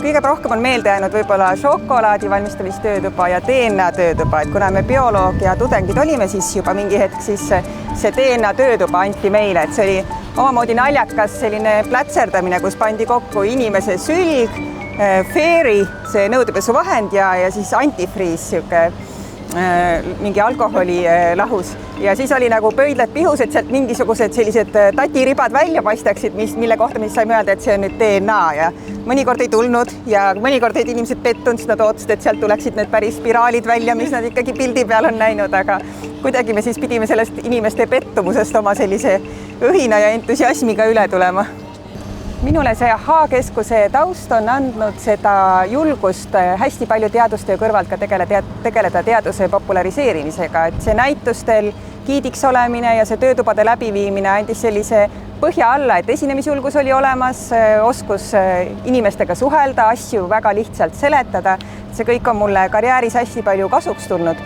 Kõige rohkem on meelde jäänud võib-olla šokolaadi valmistamistöötuba ja DNA töötuba, et kuna me bioloogia tudengid olime, siis juba mingi hetk siis see DNA töötuba anti meile, et see oli omamoodi naljakas selline plätserdamine, kus pandi kokku inimese sülg, feeri, see nõudepesuvahend ja siis antifriis, mingi alkoholi lahus ja siis oli nagu pöidlad pihus, et sealt mingisugused sellised tatiribad välja paistaksid, mille kohta mis saime öelda, et see on nüüd DNA ja mõnikord ei tulnud ja mõnikord olid inimesed pettunud, sest nad ootasid, et sealt tuleksid need päris spiraalid välja, mis nad ikkagi pildi peal on näinud, aga kuidagi me siis pidime sellest inimeste pettumusest oma sellise õhina ja entusiasmiga üle tulema. Minule see Ahaa keskuse taust on andnud seda julgust hästi palju teadustöö kõrvalt ka tegeleda teaduse populariseerimisega, et see näitustel giidiks olemine ja see töötubade läbiviimine andis sellise põhja alla, et esinemisjulgus oli olemas, oskus inimestega suhelda, asju väga lihtsalt seletada. See kõik on mulle karjääris hästi palju kasuks tulnud.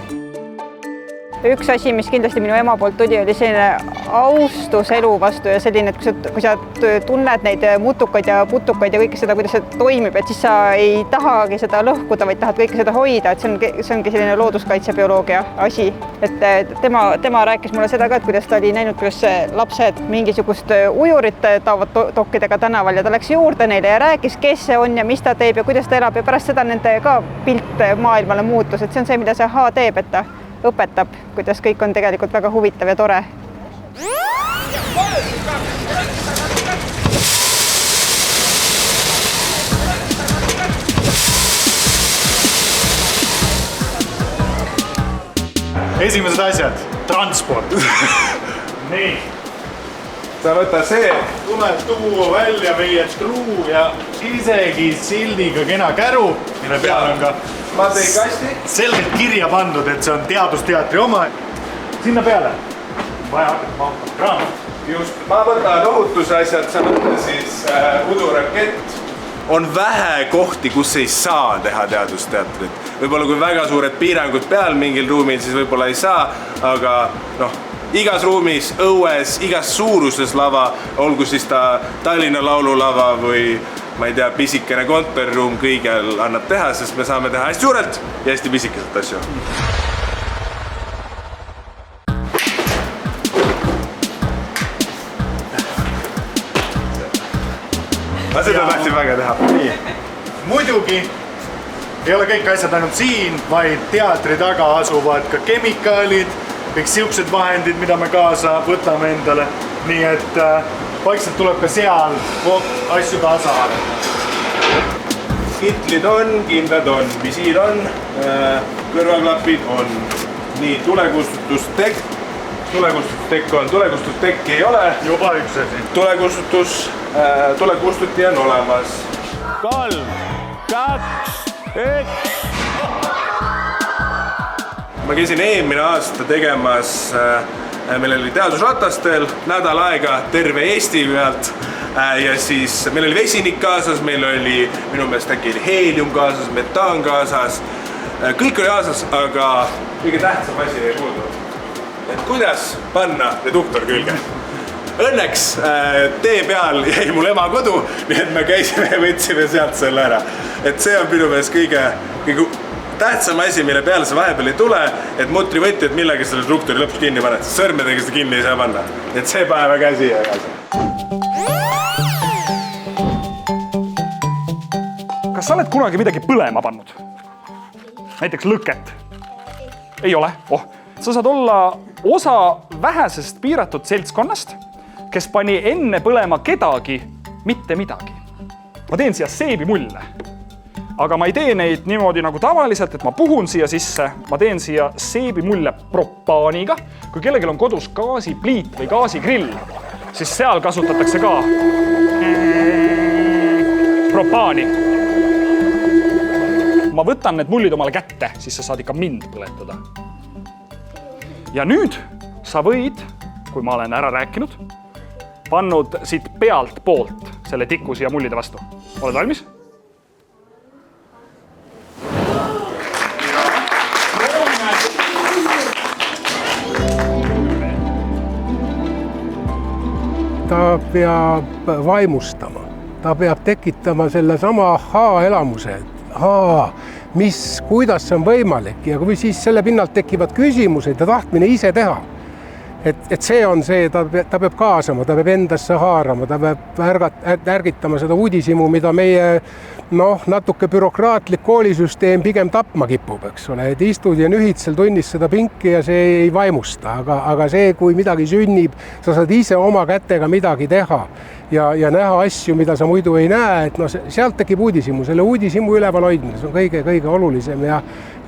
Üks asi, mis kindlasti minu ema poolt tuli, oli selline austus elu vastu ja selline, et kui sa tunned neid mutukaid ja putukaid ja kõike seda, kuidas see toimib, et siis sa ei tahagi seda lõhkuda, vaid tahad kõike seda hoida, et see ongi selline looduskaitsebioloogia asi. Et tema rääkis mulle seda ka, et kuidas ta oli näinud, kuidas lapsed mingisugust ujurit taovad tokkidega tänaval ja ta läks juurde neile ja rääkis, kes see on ja mis ta teeb ja kuidas ta elab ja pärast seda nende ka pilt maailmale muutus, et see on see, mida see Ahaa teeb, et ta õpetab, kuidas kõik on tegelikult väga huvitav ja tore. Esimesed asjad, transport. Nii. Sa võta see. Tuleb tuua välja meie truu ja isegi sildiga kena käru, mille peal on ka selgelt kirja pandud, et see on teadusteatri oma. Sinna peale. Vaja hakata kraama. Just, ma võtan ohutuse asjad, sa võtta siis udurakett. On vähe kohti, kus ei saa teha teadusteatrit. Võib-olla kui väga suured piirangud peal mingil ruumil, siis võib-olla ei saa, aga igas ruumis, õues, igas suuruses lava, olgu siis ta Tallinna laululava või ma ei tea, pisikene kontoriruum kõigel annab teha, sest me saame teha hästi suurelt ja hästi pisikeselt asju. Ma seda tahtsin väga teha. Muidugi ei ole kõik asjad ainult siin, vaid teatri taga asuvad ka kemikaalid, kõik siuksed vahendid, mida me kaasa võtame endale. nii et vaikselt tuleb ka seal asju kaasa haarata. Kitlid on, kindad on, visiir on, kõrvaklapid on. Nii, tulekustutustekk on, tulekustutustekki ei ole. Juba üks asi. Tulekustuti on olemas. 3, 2, 1. Ma käisin eelmine aasta tegemas, meil oli teadusratastel nädal aega terve Eesti pealt ja siis meil oli vesinik kaasas, meil oli minu meelest äkki heelium kaasas, metaan kaasas, kõik oli kaasas, aga kõige tähtsam asi ei puudu. Et kuidas panna reduktor külge? Õnneks tee peal jäi mul ema kodu, nii et me käisime ja võtsime sealt selle ära. Et see on minu meelest kõige tähtsam asi, mille peale see vahepeal ei tule, et mutri võtti, et millega selle reduktori lõpuks kinni paned. Sõrmedega seda kinni ei saa panna. Et see päeva käsi ja käsi. Kas sa oled kunagi midagi põlema pannud? Näiteks lõket? Ei ole? Sa saad olla osa vähesest piiratud seltskonnast, kes pani enne põlema kedagi, mitte midagi. Ma teen siia seebimulle. Aga ma ei tee neid niimoodi nagu tavaliselt, et ma puhun siia sisse, ma teen siia seebimulle propaaniga. Kui kellelgi on kodus gaasipliit või gaasigrill, siis seal kasutatakse ka propaani. Ma võtan need mullid omale kätte, siis sa saad ikka mind põletada. Ja nüüd sa võid, kui ma olen ära rääkinud, pannud siit pealt poolt selle tiku siia mullide vastu. Oled valmis? Ta peab vaimustama, ta peab tekitama selle sama elamuse, kuidas see on võimalik ja kui siis selle pinnalt tekivad küsimused ja tahtmine ise teha. Et see on see, ta peab kaasama, ta peab endasse haarama, ta peab ärgitama seda uudisimu, mida meie natuke bürokraatlik koolisüsteem pigem tapma kipub, eks ole. Et istud ja nühid seal tunnis seda pinki ja see ei vaimusta, aga see, kui midagi sünnib, sa saad ise oma kätega midagi teha ja näha asju, mida sa muidu ei näe, et sealt tekib uudisimu, selle uudisimu üleval hoidmine, see on kõige olulisem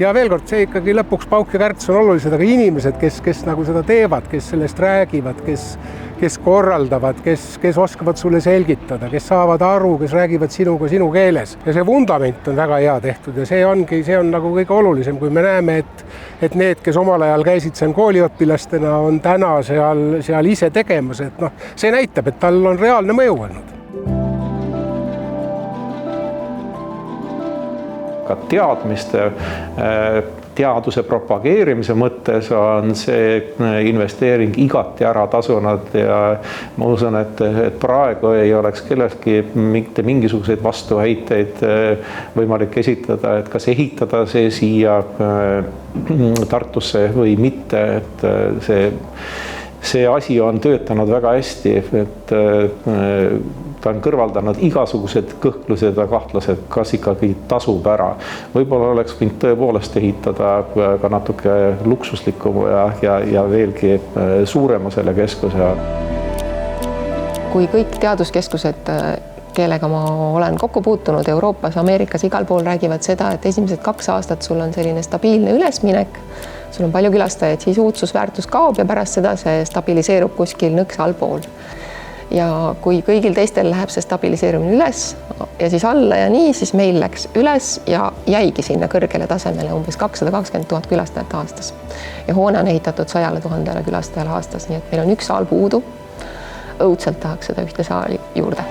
ja veel kord, see ikkagi lõpuks pauk ja kärts on olulised, aga inimesed, kes nagu seda teevad, kes sellest räägivad, kes korraldavad, kes oskavad sulle selgitada, kes saavad aru, kes räägivad sinuga sinu keeles. Ja see vundament on väga hea tehtud ja see on nagu kõige olulisem, kui me näeme, et need, kes omal ajal käisid seal kooliõpilastena, on täna seal ise tegemas, et see näitab, et tal on reaalne mõju olnud. Ka teaduse propageerimise mõttes on see investeering igati ära tasunud ja ma usun, et praegu ei oleks kelleltki mitte mingisuguseid vastuväiteid võimalik esitada, et kas ehitada see siia Tartusse või mitte, et see asi on töötanud väga hästi, et ta on kõrvaldanud igasugused kõhklused ja kahtlased, kas ikkagi tasub ära. Võib-olla oleks võinud tõepoolest ehitada ka natuke luksuslikum ja veelgi suurema selle keskuse. Kui kõik teaduskeskused, kellega ma olen kokku puutunud Euroopas, Ameerikas, igal pool räägivad seda, et esimesed 2 aastat sul on selline stabiilne ülesminek, sul on palju külastajaid, siis uudsusväärtus kaob ja pärast seda see stabiliseerub kuskil nõks allpool. Ja kui kõigil teistel läheb see stabiliseerumine üles ja siis alla ja nii, siis meil läks üles ja jäigi sinna kõrgele tasemele umbes 220 000 külastajat aastas. Ja hoone on ehitatud 100 000 külastajale aastas, nii et meil on 1 saal puudu. Õudselt tahaks seda ühte saali juurde.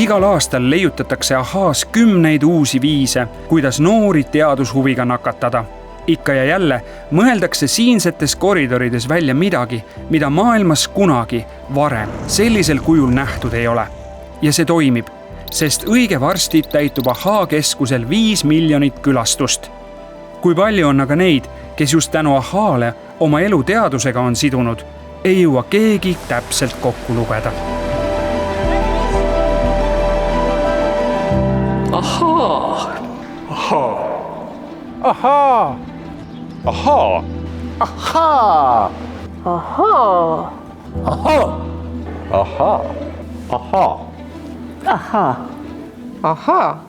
Igal aastal leiutatakse Ahaas 10 uusi viise, kuidas noori teadushuviga nakatada. Ikka ja jälle mõeldakse siinsetes koridorides välja midagi, mida maailmas kunagi varem sellisel kujul nähtud ei ole. Ja see toimib, sest õige varsti täitub Ahaa keskusel 5 miljonit külastust. Kui palju on aga neid, kes just tänu Ahaale oma elu teadusega on sidunud, ei jõua keegi täpselt kokku lugeda. Ahaa! Ahaa! Ahaa! Ahaa! Ahaa! ahaa. ahaa. ahaa. ahaa. ahaa. ahaa